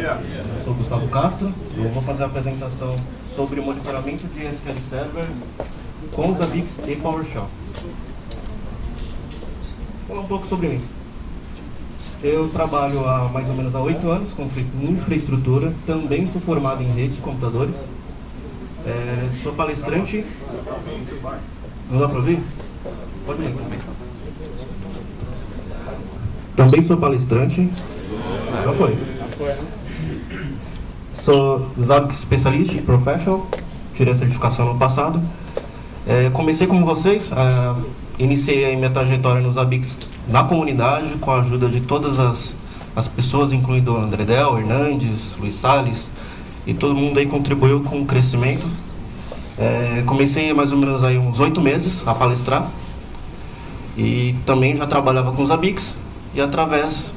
Eu sou Gustavo Castro e eu vou fazer a apresentação sobre o monitoramento de SQL Server com Zabbix e PowerShell. Vou falar um pouco sobre mim. Eu trabalho há mais ou menos 8 anos com infraestrutura, também sou formado em redes de computadores. Sou palestrante. Não dá para ouvir? Pode ler também. Também sou palestrante. Já foi. Sou Zabbix Specialist e Professional. Tirei a certificação no passado. Comecei como vocês. Iniciei a minha trajetória no Zabbix na comunidade, com a ajuda de todas as pessoas, incluindo André Del, Hernandes, Luiz Salles, e todo mundo aí contribuiu com o crescimento. Comecei mais ou menos aí uns 8 meses a palestrar, e também já trabalhava com Zabbix, e através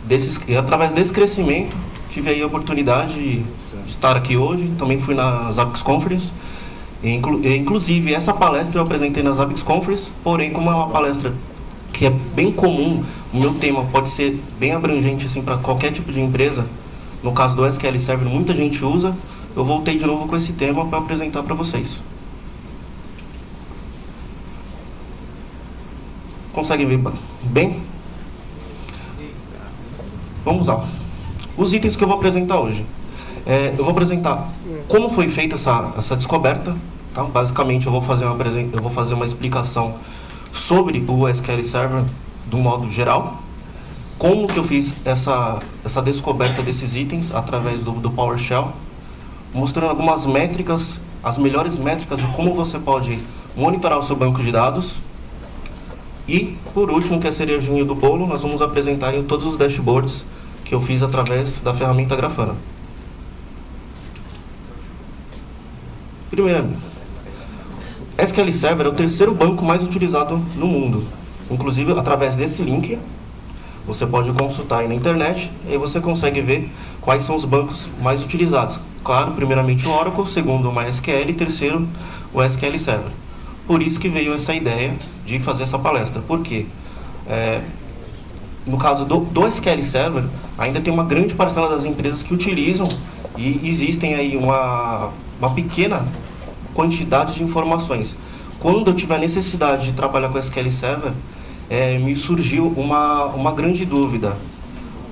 desse crescimento tive aí a oportunidade de estar aqui hoje. Também fui na Zabbix Conference. Inclusive, essa palestra eu apresentei na Zabbix Conference, porém, como é uma palestra que é bem comum, o meu tema pode ser bem abrangente assim, para qualquer tipo de empresa. No caso do SQL Server, muita gente usa. Eu voltei de novo com esse tema para apresentar para vocês. Conseguem ver bem? Vamos lá. Os itens que eu vou apresentar hoje. Eu vou apresentar como foi feita essa descoberta. Tá? Basicamente, eu vou fazer uma explicação sobre o SQL Server de um modo geral. Como que eu fiz essa descoberta desses itens através do PowerShell. Mostrando algumas métricas, as melhores métricas de como você pode monitorar o seu banco de dados. E, por último, que é a cerejinha do bolo, nós vamos apresentar todos os dashboards que eu fiz através da ferramenta Grafana. Primeiro, SQL Server é o terceiro banco mais utilizado no mundo. Inclusive, através desse link, você pode consultar aí na internet e aí você consegue ver quais são os bancos mais utilizados. Claro, primeiramente o Oracle, segundo o MySQL e terceiro o SQL Server. Por isso que veio essa ideia de fazer essa palestra. Por quê? No caso do SQL Server, ainda tem uma grande parcela das empresas que utilizam e existem aí uma pequena quantidade de informações. Quando eu tive a necessidade de trabalhar com SQL Server, me surgiu uma grande dúvida,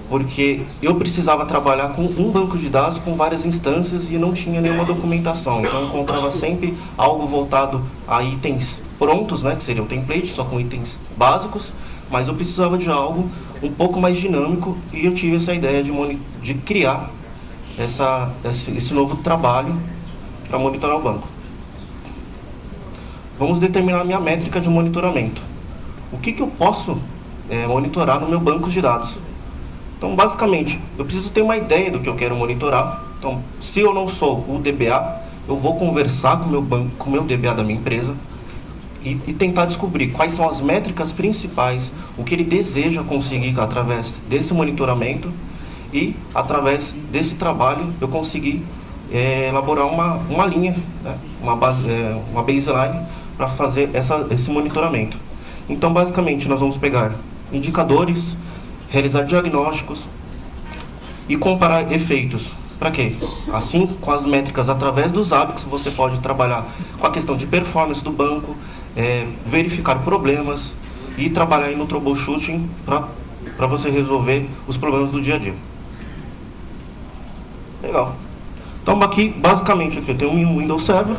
porque eu precisava trabalhar com um banco de dados com várias instâncias e não tinha nenhuma documentação. Então eu encontrava sempre algo voltado a itens prontos, né, que seria o template, só com itens básicos, mas eu precisava de algo um pouco mais dinâmico e eu tive essa ideia de criar esse novo trabalho para monitorar o banco. Vamos determinar a minha métrica de monitoramento. O que eu posso monitorar no meu banco de dados? Então, basicamente, eu preciso ter uma ideia do que eu quero monitorar. Então, se eu não sou o DBA, eu vou conversar com o meu DBA da minha empresa e tentar descobrir quais são as métricas principais, o que ele deseja conseguir através desse monitoramento, e, através desse trabalho, eu conseguir elaborar uma linha, né, uma baseline para fazer esse monitoramento. Então, basicamente, nós vamos pegar indicadores, realizar diagnósticos e comparar efeitos. Para quê? Assim, com as métricas através dos Zabbix, você pode trabalhar com a questão de performance do banco, verificar problemas e trabalhar aí no troubleshooting para você resolver os problemas do dia a dia. Legal. Então, aqui, basicamente, aqui eu tenho um Windows Server,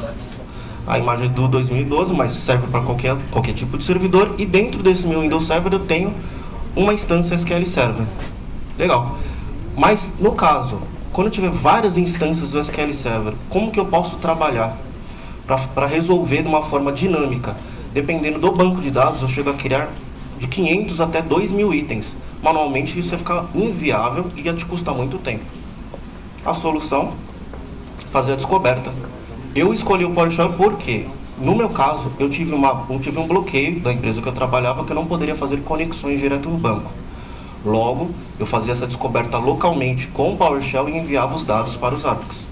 a imagem do 2012, mas serve para qualquer tipo de servidor, e dentro desse meu Windows Server eu tenho uma instância SQL Server. Legal. Mas, no caso, quando eu tiver várias instâncias do SQL Server, como que eu posso trabalhar para resolver de uma forma dinâmica? Dependendo do banco de dados, eu chego a criar de 500 até 2.000 itens. Manualmente, isso ia ficar inviável e ia te custar muito tempo. A solução, fazer a descoberta. Eu escolhi o PowerShell porque, no meu caso, eu tive um bloqueio da empresa que eu trabalhava, que eu não poderia fazer conexões direto no banco. Logo, eu fazia essa descoberta localmente com o PowerShell e enviava os dados para os Zabbix.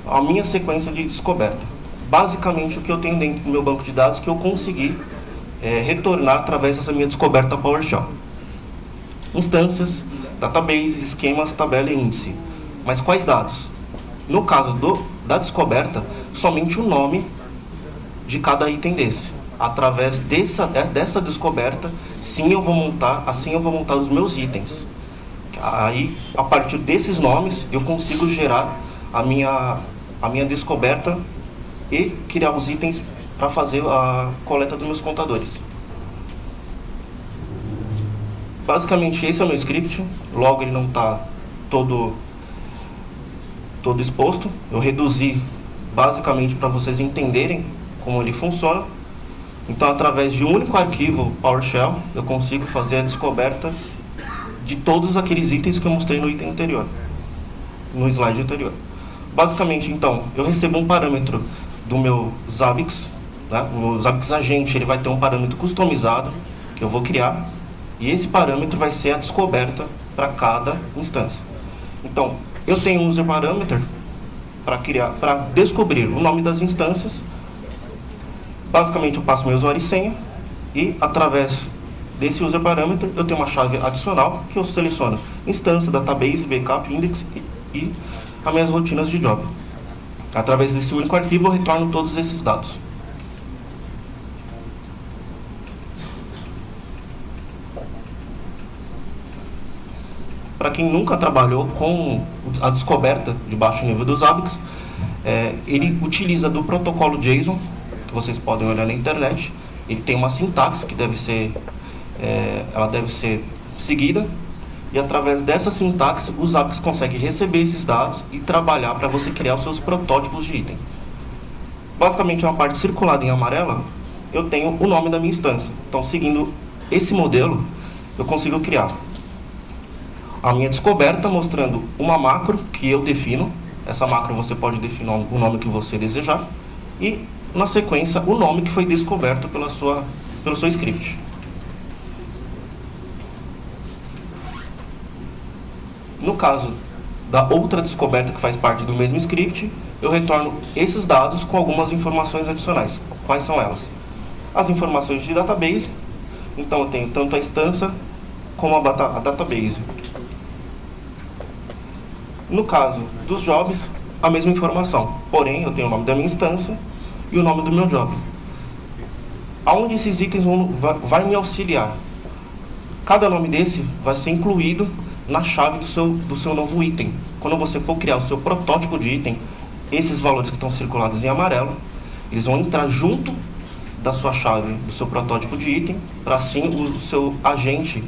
A minha sequência de descoberta. Basicamente, o que eu tenho dentro do meu banco de dados que eu consegui retornar através dessa minha descoberta PowerShell. instâncias, database, esquemas, tabela e índice. Mas quais dados? No caso da descoberta, somente o nome de cada item desse. Através dessa descoberta, assim eu vou montar os meus itens. Aí, a partir desses nomes, eu consigo gerar a minha descoberta e criar os itens para fazer a coleta dos meus contadores. Basicamente, esse é o meu script. Logo, ele não está todo exposto. Eu reduzi basicamente para vocês entenderem como ele funciona. Então, através de um único arquivo PowerShell, eu consigo fazer a descoberta de todos aqueles itens que eu mostrei no item anterior, no slide anterior. Basicamente, então, eu recebo um parâmetro do meu Zabbix, né? O meu Zabbix agente, ele vai ter um parâmetro customizado que eu vou criar, e esse parâmetro vai ser a descoberta para cada instância. Então, eu tenho um user parameter para descobrir o nome das instâncias. Basicamente, eu passo meu usuário e senha, e através desse user parameter eu tenho uma chave adicional que eu seleciono instância, database, backup, index e as minhas rotinas de job. Através desse único arquivo eu retorno todos esses dados. Para quem nunca trabalhou com a descoberta de baixo nível dos Zabbix, ele utiliza do protocolo JSON, que vocês podem olhar na internet. Ele tem uma sintaxe que ela deve ser seguida, e através dessa sintaxe os Zabbix conseguem receber esses dados e trabalhar para você criar os seus protótipos de item. Basicamente, uma parte circulada em amarela, eu tenho o nome da minha instância. Então, seguindo esse modelo, eu consigo criar a minha descoberta mostrando uma macro que eu defino. Essa macro você pode definir o nome que você desejar, e na sequência o nome que foi descoberto pelo seu script. No caso da outra descoberta que faz parte do mesmo script, eu retorno esses dados com algumas informações adicionais. Quais são elas? As informações de database. Então eu tenho tanto a instância como a database. No caso dos jobs, a mesma informação, porém eu tenho o nome da minha instância e o nome do meu job. Aonde esses itens vai me auxiliar? Cada nome desse vai ser incluído na chave do seu novo item. Quando você for criar o seu protótipo de item, esses valores que estão circulados em amarelo, eles vão entrar junto da sua chave do seu protótipo de item, para assim o seu agente,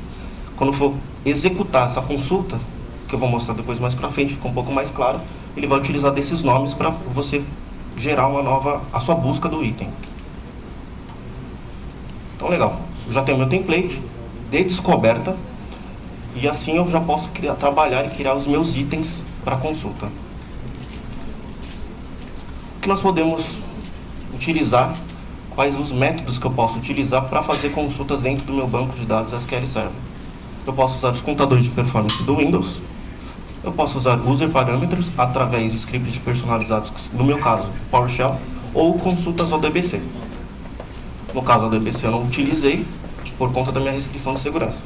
quando for executar essa consulta, que eu vou mostrar depois mais para frente, fica um pouco mais claro, ele vai utilizar desses nomes para você gerar a sua busca do item. Então, legal. Eu já tenho meu template de descoberta, e assim eu já posso trabalhar e criar os meus itens para consulta. O que nós podemos utilizar? Quais os métodos que eu posso utilizar para fazer consultas dentro do meu banco de dados SQL Server? Eu posso usar os contadores de performance do Windows. Eu posso usar user parâmetros através de scripts personalizados, no meu caso, PowerShell, ou consultas ODBC. No caso, ODBC eu não utilizei por conta da minha restrição de segurança.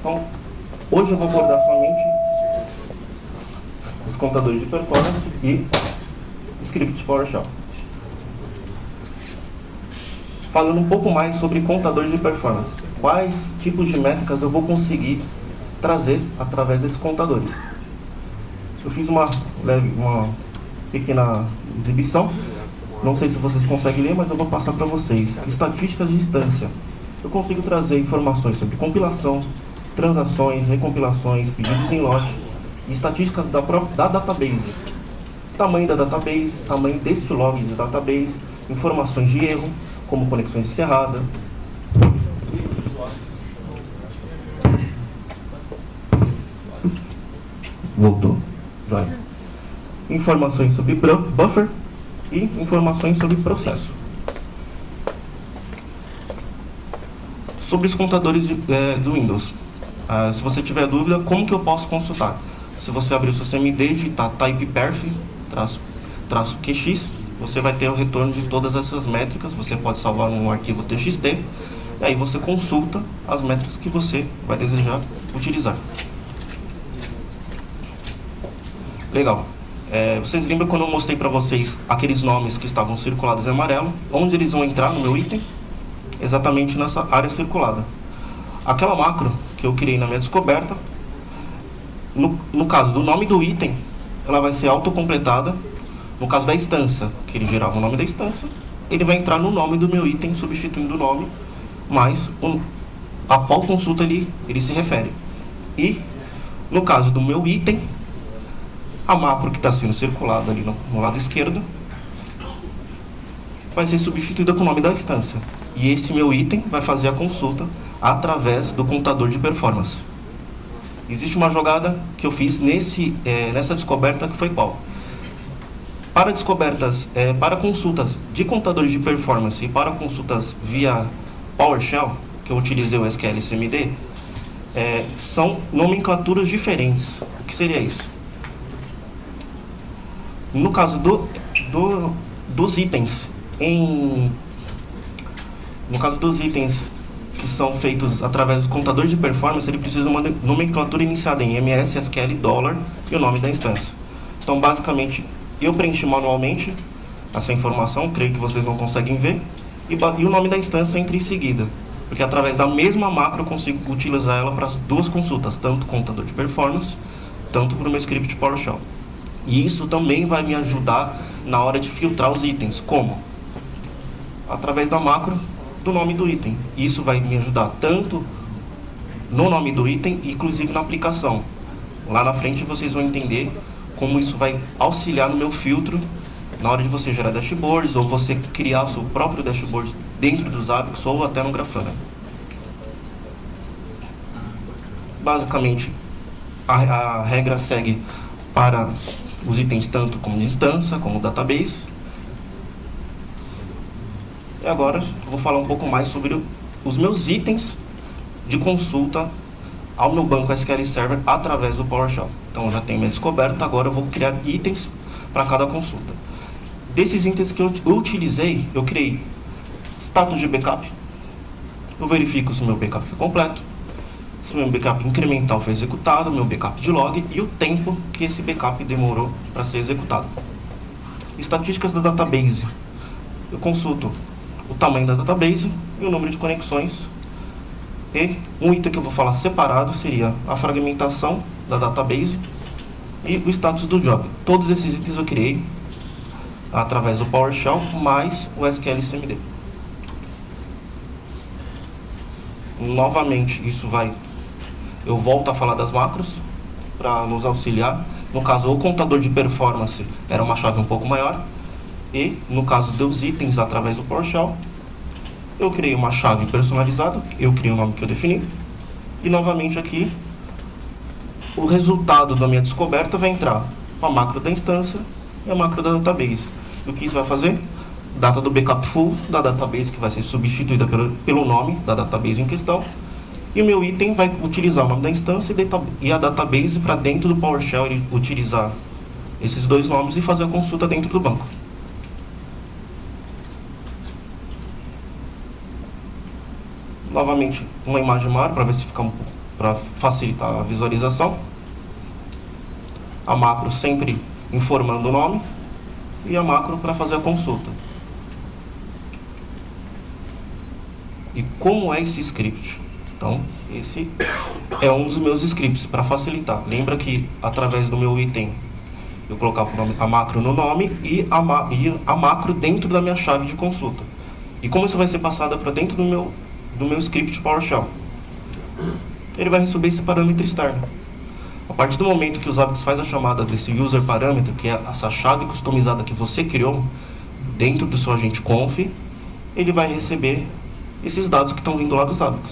Então, hoje eu vou abordar somente os contadores de performance e scripts PowerShell. Falando um pouco mais sobre contadores de performance. Quais tipos de métricas eu vou conseguir trazer através desses contadores? Eu fiz uma pequena exibição. Não sei se vocês conseguem ler, mas eu vou passar para vocês. Estatísticas de instância. Eu consigo trazer informações sobre compilação, transações, recompilações, pedidos em lote, e estatísticas da database. Tamanho da database, tamanho deste log de database, informações de erro, como conexões encerradas. Voltou. Vai. Informações sobre buffer e informações sobre processo. Sobre os contadores do Windows. Se você tiver dúvida, como que eu posso consultar? Se você abrir o seu CMD e digitar typeperf -qx, você vai ter o retorno de todas essas métricas. Você pode salvar num arquivo TXT, E aí você consulta as métricas que você vai desejar utilizar. Legal. Vocês lembram quando eu mostrei para vocês aqueles nomes que estavam circulados em amarelo? Onde eles vão entrar no meu item? Exatamente nessa área circulada. Aquela macro que eu criei na minha descoberta, no caso do nome do item, ela vai ser autocompletada. No caso da instância, que ele gerava o nome da instância, ele vai entrar no nome do meu item, substituindo o nome, mas a qual consulta ele se refere. E, no caso do meu item, a macro que está sendo circulada ali no lado esquerdo vai ser substituída com o nome da instância. E esse meu item vai fazer a consulta através do contador de performance. Existe uma jogada que eu fiz nessa descoberta que foi qual? Para descobertas, para consultas de contadores de performance e para consultas via PowerShell, que eu utilizei o SQL CMD, são nomenclaturas diferentes. O que seria isso? No caso dos itens, no caso dos itens que são feitos através do contador de performance, ele precisa de uma nomenclatura iniciada em MS, SQL, $, e o nome da instância. Então, basicamente, eu preenchi manualmente essa informação, creio que vocês não conseguem ver, e o nome da instância entra em seguida, porque através da mesma macro eu consigo utilizar ela para as duas consultas, tanto contador de performance, tanto para o meu script PowerShell. E isso também vai me ajudar na hora de filtrar os itens. Como? Através da macro do nome do item. Isso vai me ajudar tanto no nome do item, inclusive na aplicação. Lá na frente vocês vão entender como isso vai auxiliar no meu filtro na hora de você gerar dashboards ou você criar o seu próprio dashboard dentro dos Zabbix ou até no Grafana. Basicamente, a regra segue para os itens tanto como de instância, como database. E agora eu vou falar um pouco mais sobre os meus itens de consulta ao meu banco SQL Server através do PowerShell. Então eu já tenho minha descoberta, agora eu vou criar itens para cada consulta. Desses itens que eu utilizei, eu criei status de backup. Eu verifico se o meu backup foi completo, se o meu backup incremental foi executado, o meu backup de log e o tempo que esse backup demorou para ser executado. Estatísticas da database. Eu consulto o tamanho da database e o número de conexões. E um item que eu vou falar separado seria a fragmentação da database e o status do job. Todos esses itens eu criei através do PowerShell mais o SQL CMD. Novamente, eu volto a falar das macros para nos auxiliar. No caso, o contador de performance era uma chave um pouco maior. E no caso dos itens através do PowerShell, eu criei uma chave personalizada, eu criei o nome que eu defini. E novamente aqui, o resultado da minha descoberta vai entrar a macro da instância e a macro da database. E o que isso vai fazer? Data do backup full da database, que vai ser substituída pelo nome da database em questão. E o meu item vai utilizar o nome da instância e a database para dentro do PowerShell ele utilizar esses dois nomes e fazer a consulta dentro do banco. Novamente, uma imagem maior para ver se fica para facilitar a visualização. A macro sempre informando o nome e a macro para fazer a consulta. E como é esse script? Então, esse é um dos meus scripts para facilitar. Lembra que através do meu item eu colocava a macro no nome e a macro dentro da minha chave de consulta. E como isso vai ser passada para dentro do meu script PowerShell? Ele vai receber esse parâmetro externo. A partir do momento que o Zabbix faz a chamada desse user parâmetro, que é essa chave customizada que você criou dentro do seu agente conf, ele vai receber esses dados que estão vindo lá do Zabbix.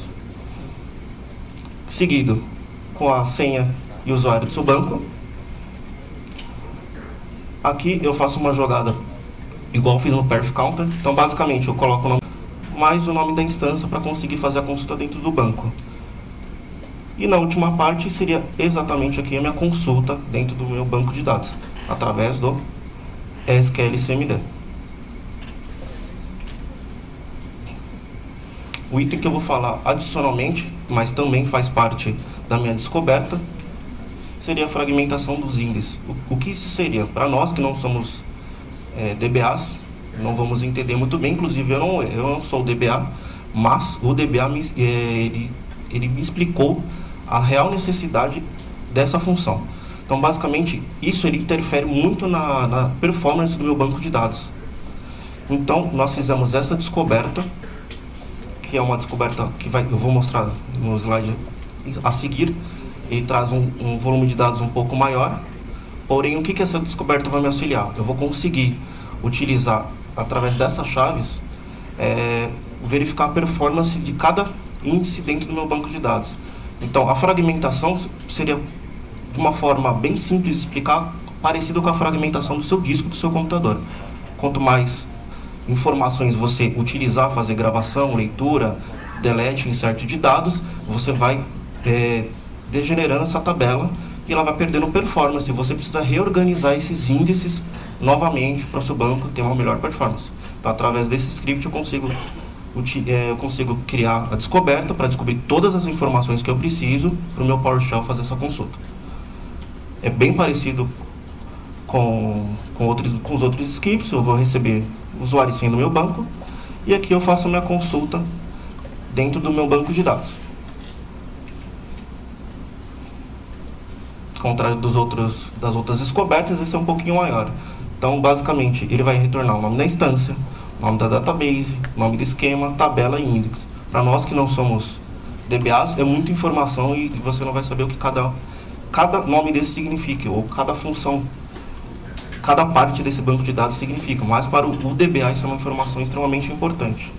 Seguido com a senha e usuário do seu banco. Aqui eu faço uma jogada igual eu fiz no Perf Counter. Então basicamente eu coloco o nome mais o nome da instância para conseguir fazer a consulta dentro do banco. E na última parte seria exatamente aqui a minha consulta dentro do meu banco de dados, através do SQL CMD. O item que eu vou falar adicionalmente, mas também faz parte da minha descoberta, seria a fragmentação dos índices. O que isso seria? Para nós que não somos DBAs, não vamos entender muito bem. Inclusive eu não sou DBA, mas o DBA ele me explicou a real necessidade dessa função. Então basicamente isso ele interfere muito na performance do meu banco de dados. Então nós fizemos essa descoberta, que é uma descoberta que eu vou mostrar no slide a seguir. Ele traz um volume de dados um pouco maior, porém o que essa descoberta vai me auxiliar? Eu vou conseguir utilizar, através dessas chaves, verificar a performance de cada índice dentro do meu banco de dados. Então a fragmentação seria, de uma forma bem simples de explicar, parecido com a fragmentação do seu disco, do seu computador. Quanto mais informações você utilizar, fazer gravação, leitura, delete, insert de dados, você vai degenerando essa tabela e ela vai perdendo performance. Você precisa reorganizar esses índices novamente para o seu banco ter uma melhor performance. Então, através desse script eu consigo criar a descoberta para descobrir todas as informações que eu preciso para o meu PowerShell fazer essa consulta. É bem parecido com os outros scripts. Eu vou receber usuário e senha do meu banco e aqui eu faço a minha consulta dentro do meu banco de dados. Ao contrário das outras descobertas, esse é um pouquinho maior. Então, basicamente, ele vai retornar o nome da instância, o nome da database, o nome do esquema, tabela e index. Para nós que não somos DBAs, é muita informação e você não vai saber o que cada nome desse significa, ou cada função, cada parte desse banco de dados significa. Mas para o DBA isso é uma informação extremamente importante.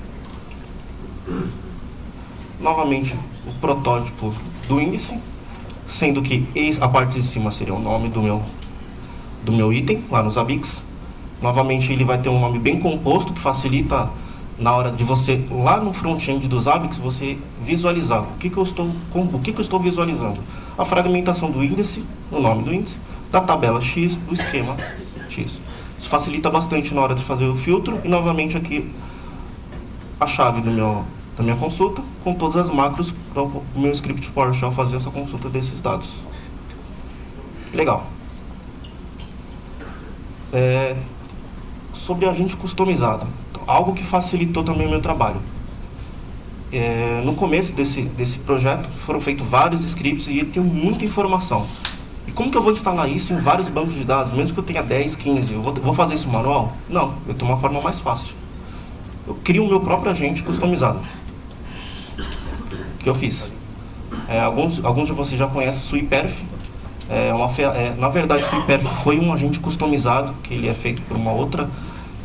Novamente, o protótipo do índice, sendo que a parte de cima seria o nome do meu item, lá nos Zabbix. Novamente ele vai ter um nome bem composto, que facilita na hora de você, lá no front-end dos Zabbix, você visualizar o que eu estou visualizando. A fragmentação do índice, o nome do índice, da tabela X, do esquema X. Isso facilita bastante na hora de fazer o filtro. E novamente aqui a chave da minha consulta, com todas as macros para o meu script PowerShell fazer essa consulta desses dados. Legal. Sobre agente customizado, algo que facilitou também o meu trabalho. No começo desse projeto foram feitos vários scripts e ele tem muita informação. E como que eu vou instalar isso em vários bancos de dados, mesmo que eu tenha 10, 15? Eu vou fazer isso manual? Não, eu tenho uma forma mais fácil. Eu crio o meu próprio agente customizado, que eu fiz. Alguns de vocês já conhecem o Sweeperf. Na verdade, o Sweeperf foi um agente customizado, que ele é feito por uma outra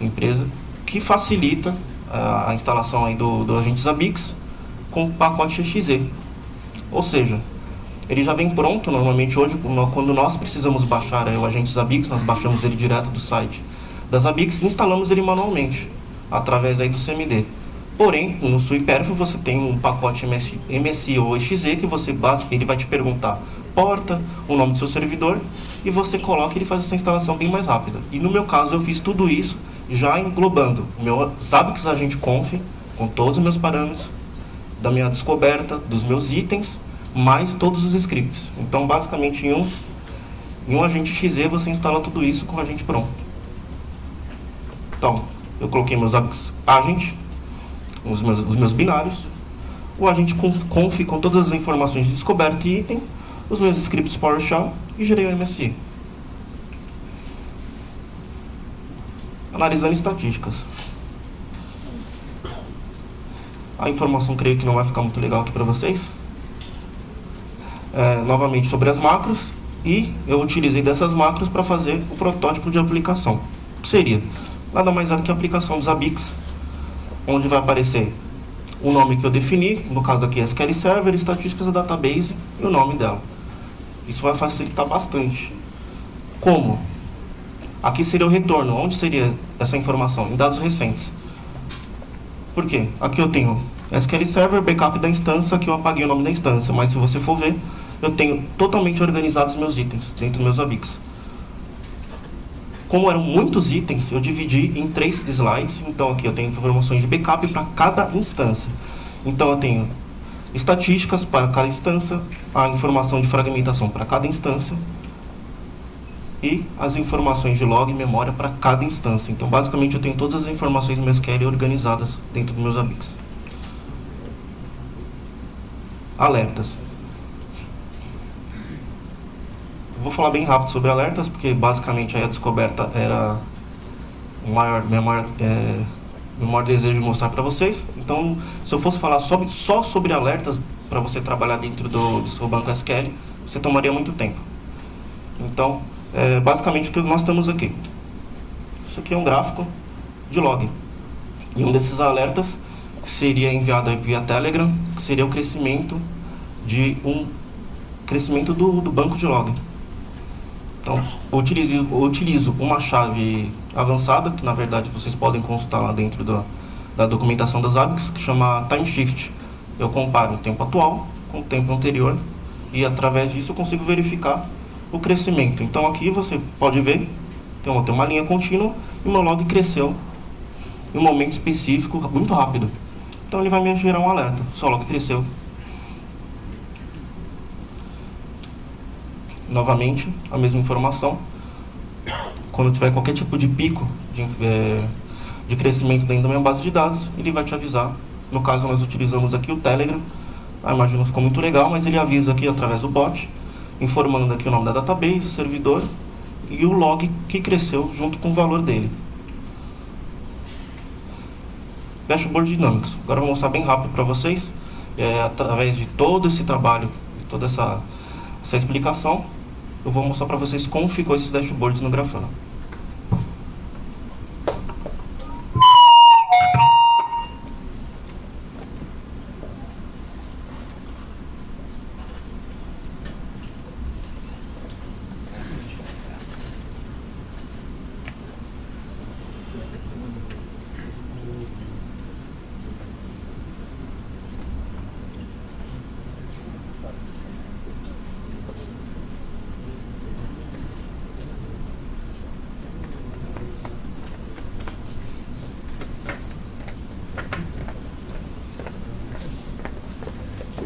empresa, que facilita a instalação aí do agente Zabbix com o pacote exe. Ou seja, ele já vem pronto. Normalmente hoje, quando nós precisamos baixar o agente Zabbix, nós baixamos ele direto do site da Zabbix e instalamos ele manualmente, através aí do CMD. Porém, no Sweeperf você tem um pacote MSI ou exe que ele vai te perguntar porta, o nome do seu servidor, e você coloca e ele faz essa instalação bem mais rápida. E no meu caso eu fiz tudo isso já englobando o meu Zabbix Agent Conf, com todos os meus parâmetros, da minha descoberta, dos meus itens, mais todos os scripts. Então basicamente em um agente exe você instala tudo isso com o agente pronto. Então, eu coloquei meus Zabbix Agent, os meus binários, o agente conf com todas as informações de descoberta e item, os meus scripts PowerShell e gerei o MSI. Analisando estatísticas. A informação creio que não vai ficar muito legal aqui para vocês. Novamente sobre as macros, e eu utilizei dessas macros para fazer o protótipo de aplicação. Que seria nada mais é do que a aplicação dos Zabbix, onde vai aparecer o nome que eu defini, no caso aqui SQL Server, estatísticas da database e o nome dela. Isso vai facilitar bastante. Como? Aqui seria o retorno. Onde seria essa informação? Em dados recentes. Por quê? Aqui eu tenho SQL Server, backup da instância, que eu apaguei o nome da instância, mas se você for ver, eu tenho totalmente organizados os meus itens dentro dos meus Zabbix. Como eram muitos itens, eu dividi em 3 slides. Então aqui eu tenho informações de backup para cada instância. Então eu tenho estatísticas para cada instância, a informação de fragmentação para cada instância e as informações de log e memória para cada instância. Então basicamente eu tenho todas as informações do meu SQL organizadas dentro dos meus ABICs. Alertas. Vou falar bem rápido sobre alertas, porque basicamente aí a descoberta era meu maior desejo de mostrar para vocês. Então, se eu fosse falar só sobre alertas para você trabalhar dentro do seu banco SQL, você tomaria muito tempo. Então, basicamente o que nós temos aqui. Isso aqui é um gráfico de log. E um desses alertas seria enviado via Telegram, que seria o crescimento do banco de log. Então, eu utilizo uma chave avançada, que na verdade vocês podem consultar lá dentro da documentação das ABICs, que chama Time Shift. Eu comparo o tempo atual com o tempo anterior e através disso eu consigo verificar o crescimento. Então aqui você pode ver, tem uma linha contínua e o meu log cresceu em um momento específico muito rápido. Então ele vai me gerar um alerta, seu log cresceu. Novamente, a mesma informação. Quando tiver qualquer tipo de pico de crescimento dentro da minha base de dados, ele vai te avisar. No caso, nós utilizamos aqui o Telegram. Imagino que ficou muito legal, mas ele avisa aqui através do bot, informando aqui o nome da database, o servidor e o log que cresceu junto com o valor dele. Dashboard Dynamics. Agora eu vou mostrar bem rápido para vocês, através de todo esse trabalho, toda essa explicação, eu vou mostrar para vocês como ficou esses dashboards no Grafana.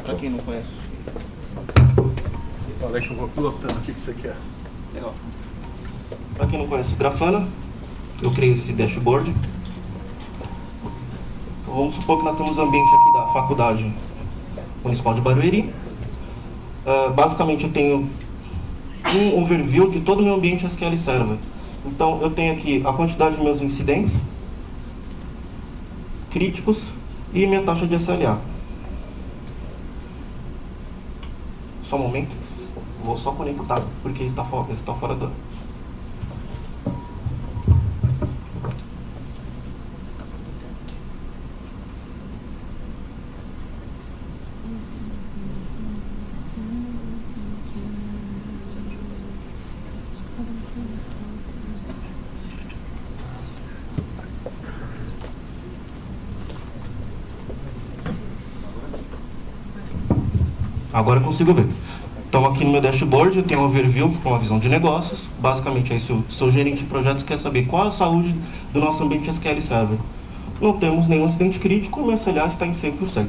Para quem não conhece. Olha que eu vou pilotando aqui que você quer. Legal. Para quem não conhece o Grafana, eu criei esse dashboard. Vamos supor que nós temos o ambiente aqui da Faculdade Municipal de Barueri. Basicamente eu tenho um overview de todo o meu ambiente SQL Server. Então eu tenho aqui a quantidade de meus incidentes críticos e minha taxa de SLA. Só um momento, vou só conectar porque está fora do... Agora eu consigo ver. Então aqui no meu dashboard eu tenho um overview com uma visão de negócios. Basicamente aí se o seu gerente de projetos quer saber qual é a saúde do nosso ambiente SQL Server. Não temos nenhum incidente crítico, o meu SLA está em 100%.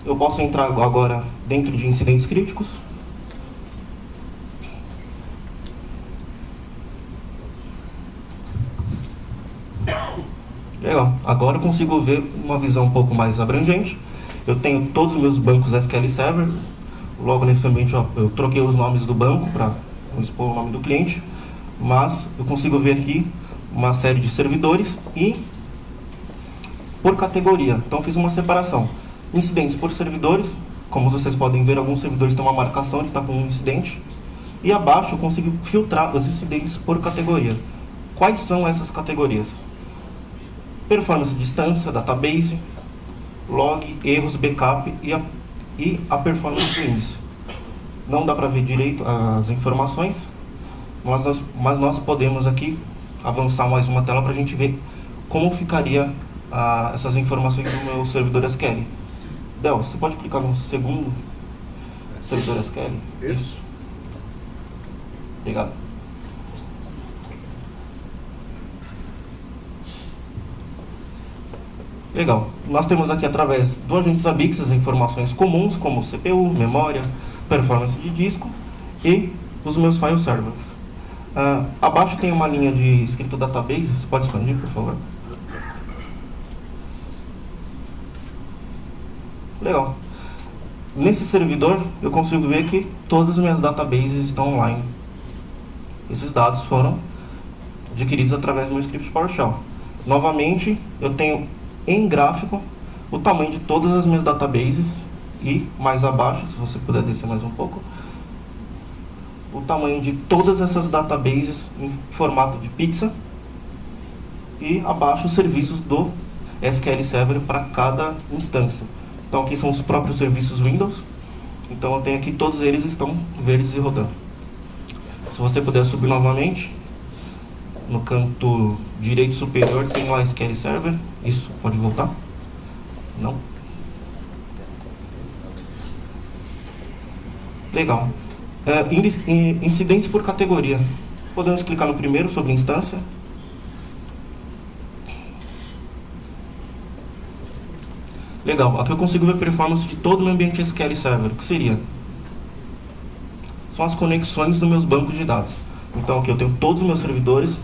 Eu posso entrar agora dentro de incidentes críticos. Legal, agora eu consigo ver uma visão um pouco mais abrangente. Eu tenho todos os meus bancos SQL Server. Logo nesse ambiente eu troquei os nomes do banco para não expor o nome do cliente. Mas eu consigo ver aqui uma série de servidores e por categoria. Então eu fiz uma separação. Incidentes por servidores. Como vocês podem ver, alguns servidores têm uma marcação de estar com um incidente. E abaixo eu consigo filtrar os incidentes por categoria. Quais são essas categorias? Performance de instância, database, log, erros, backup e a performance do índice. Não dá para ver direito as informações, mas nós podemos aqui avançar mais uma tela para a gente ver como ficaria essas informações no meu servidor SQL. Del, você pode clicar no segundo servidor SQL? Isso. Obrigado. Legal. Nós temos aqui, através do agente Zabbix, as informações comuns, como CPU, memória, performance de disco e os meus file servers. Abaixo tem uma linha de escrito database. Você pode expandir, por favor? Legal. Nesse servidor, eu consigo ver que todas as minhas databases estão online. Esses dados foram adquiridos através do meu script PowerShell. Novamente, eu tenho em gráfico o tamanho de todas as minhas databases e mais abaixo, se você puder descer mais um pouco, o tamanho de todas essas databases em formato de pizza e abaixo os serviços do SQL Server para cada instância. Então aqui são os próprios serviços Windows. Então eu tenho aqui, todos eles estão verdes e rodando. Se você puder subir novamente, no canto direito superior tem lá SQL Server. Isso, pode voltar? Não? Legal. Incidentes por categoria. Podemos clicar no primeiro, sobre instância. Legal, aqui eu consigo ver a performance de todo o meu ambiente SQL Server. O que seria? São as conexões dos meus bancos de dados. Então aqui eu tenho todos os meus servidores.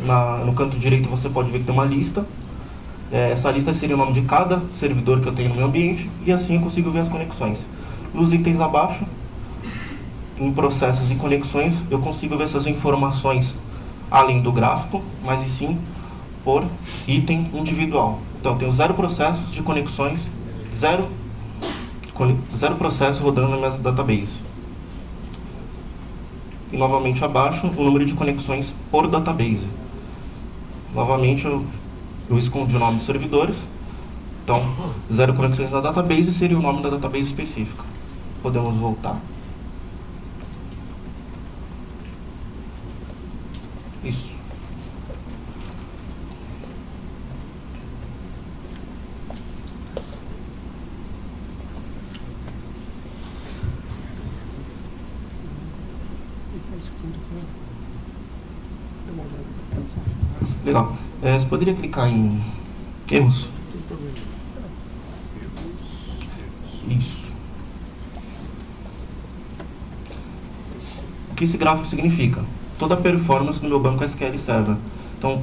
No canto direito você pode ver que tem uma lista. Essa lista seria o nome de cada servidor que eu tenho no meu ambiente. E assim eu consigo ver as conexões. Nos itens abaixo, em processos e conexões, eu consigo ver essas informações além do gráfico, mas e sim por item individual. Então eu tenho 0 processos de conexões, zero processo rodando na minha database. E novamente abaixo, o número de conexões por database. Novamente eu escondi o nome dos servidores. Então, 0 conexões na database seria o nome da database específica. Podemos voltar. Isso. Legal. Você poderia clicar em erros? Isso. O que esse gráfico significa? Toda a performance do meu banco SQL Server. Então,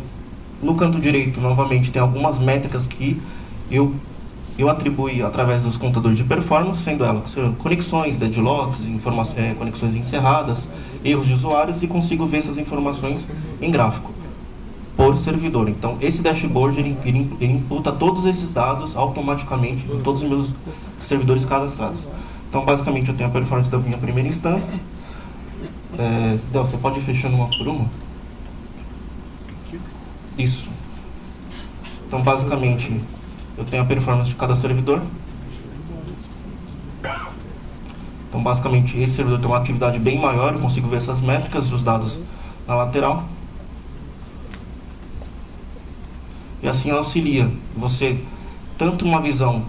no canto direito, novamente, tem algumas métricas que eu atribuí através dos contadores de performance, sendo elas conexões, deadlocks, conexões encerradas, erros de usuários, e consigo ver essas informações em gráfico por servidor. Então, esse dashboard ele imputa todos esses dados automaticamente em todos os meus servidores cadastrados. Então, basicamente, eu tenho a performance da minha primeira instância. Del, você pode ir fechando uma por uma? Isso. Então, basicamente, eu tenho a performance de cada servidor. Então, basicamente, esse servidor tem uma atividade bem maior. Eu consigo ver essas métricas e os dados na lateral. E assim auxilia você, tanto uma visão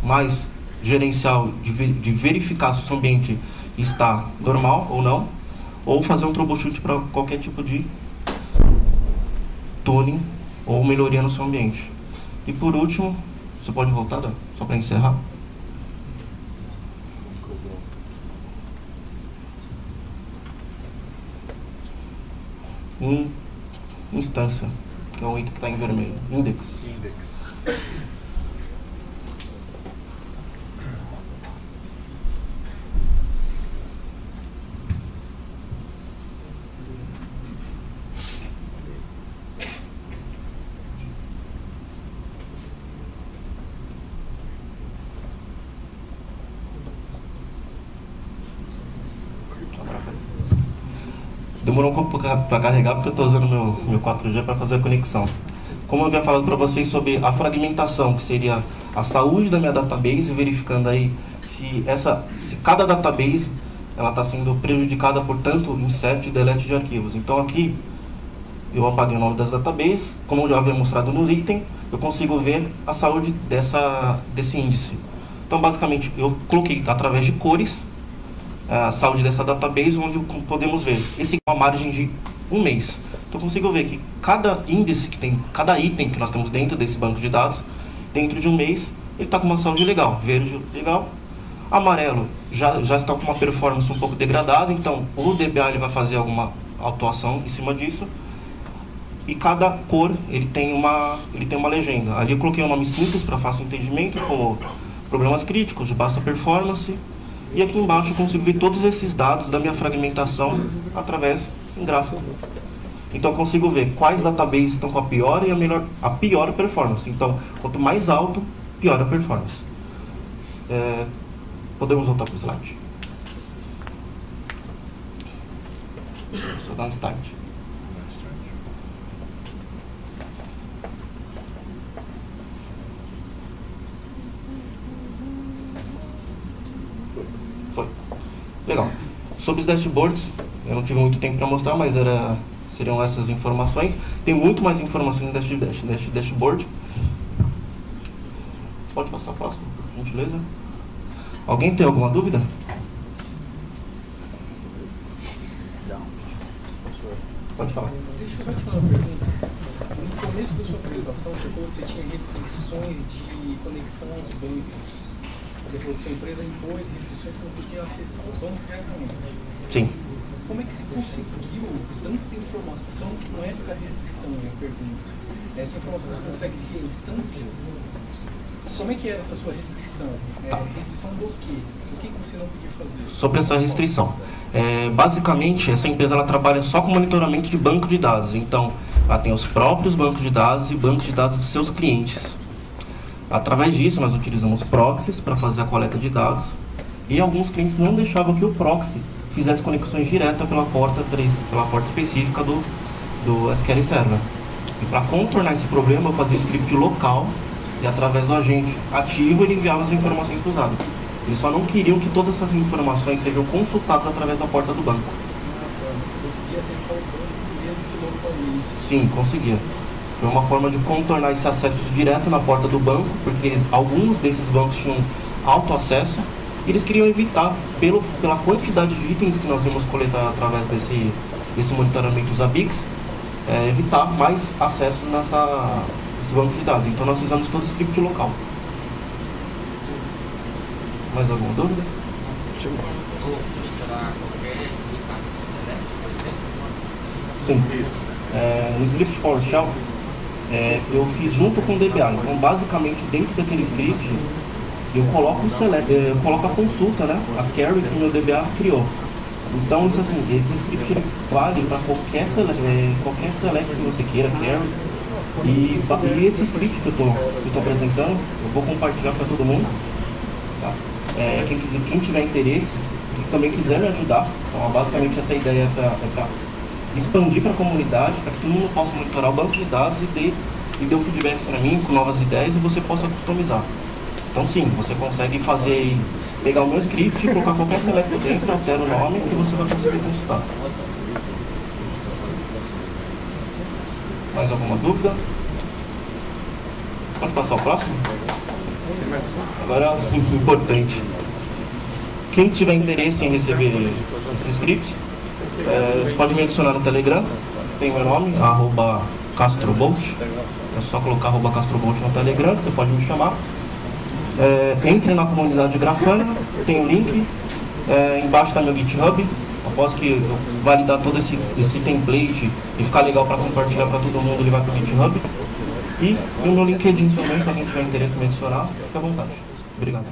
mais gerencial, de verificar se o seu ambiente está normal ou não, ou fazer um troubleshoot para qualquer tipo de tuning ou melhoria no seu ambiente. E por último, você pode voltar, Dan? Só para encerrar. Instância, que é um item que está em vermelho. Index. Demorou um pouco para carregar porque eu estou usando meu 4G para fazer a conexão. Como eu havia falado para vocês sobre a fragmentação, que seria a saúde da minha database, verificando aí se cada database ela está sendo prejudicada por tanto insert e delete de arquivos. Então aqui eu apaguei o nome das databases, como eu já havia mostrado nos itens, eu consigo ver a saúde desse índice. Então basicamente eu coloquei através de cores a saúde dessa database, onde podemos ver esse é uma margem de um mês. Então eu consigo ver que cada índice que tem, cada item que nós temos dentro desse banco de dados, Dentro de um mês, ele está com uma saúde legal. Verde, legal. Amarelo, já está com uma performance um pouco degradada, então o DBA ele vai fazer alguma autuação em cima disso. E cada cor ele tem uma legenda. Ali eu coloquei um nome simples para fácil entendimento, como problemas críticos, de baixa performance. E aqui embaixo eu consigo ver todos esses dados da minha fragmentação através de um gráfico. Então eu consigo ver quais databases estão com a pior e a pior performance. Então, quanto mais alto, pior a performance. Podemos voltar para o slide. Só dar um start. Foi. Legal. Sobre os dashboards, eu não tive muito tempo para mostrar, mas seriam essas informações. Tem muito mais informações neste dashboard. Você pode passar a próxima, por gentileza? Alguém tem alguma dúvida? Pode falar. Deixa eu só te fazer uma pergunta. No começo da sua apresentação, você falou que você tinha restrições de conexão aos bancos. Você falou que sua empresa impôs restrições, você não podia acessar o banco diretamente. Sim. Como é que você conseguiu tanta informação com essa restrição, minha pergunta? Essa informação você consegue via instâncias? Como é que era essa sua restrição? Restrição do quê? O que você não podia fazer? Sobre essa restrição. Basicamente, essa empresa ela trabalha só com monitoramento de banco de dados. Então, ela tem os próprios bancos de dados e bancos de dados dos seus clientes. Através disso, nós utilizamos proxies para fazer a coleta de dados. E alguns clientes não deixavam que o proxy fizesse conexões diretas pela porta específica do SQL Server. E para contornar esse problema, eu fazia script local e através do agente ativo ele enviava as informações para os hábitos. Eles só não queriam que todas essas informações sejam consultadas através da porta do banco. Você conseguia acessar o banco mesmo que localmente? Sim, conseguia. Foi uma forma de contornar esse acesso direto na porta do banco, porque alguns desses bancos tinham autoacesso e eles queriam evitar, pela quantidade de itens que nós íamos coletar através desse monitoramento dos ABICs, evitar mais acesso nesse banco de dados. Então nós fizemos todo o script local. Mais alguma dúvida? Sim. No script PowerShell, eu fiz junto com o DBA. Então, basicamente, dentro daquele script, eu coloco a consulta, né? A query que o meu DBA criou. Então, isso assim, esse script ele vale para qualquer select que você queira, query. E esse script que eu estou apresentando, eu vou compartilhar para todo mundo. Tá? Quem tiver interesse, que também quiser me ajudar, então basicamente essa ideia é para expandir para a comunidade, para que todo mundo possa monitorar o banco de dados e dê um feedback para mim com novas ideias e você possa customizar. Então sim, você consegue pegar o meu script e colocar qualquer select dentro, altera o nome que você vai conseguir consultar. Mais alguma dúvida? Pode passar o próximo? Agora, importante. Quem tiver interesse em receber esses scripts, você pode me adicionar no Telegram. Tem meu nome, @castrobolt. É só colocar @castrobolt no Telegram, você pode me chamar. Entre na comunidade de Grafana, tem o link. Embaixo está meu GitHub. Após que eu validar todo esse template e ficar legal para compartilhar para todo mundo, ele vai para o GitHub. E no meu LinkedIn também, se alguém tiver interesse em me adicionar, fique à vontade. Obrigado.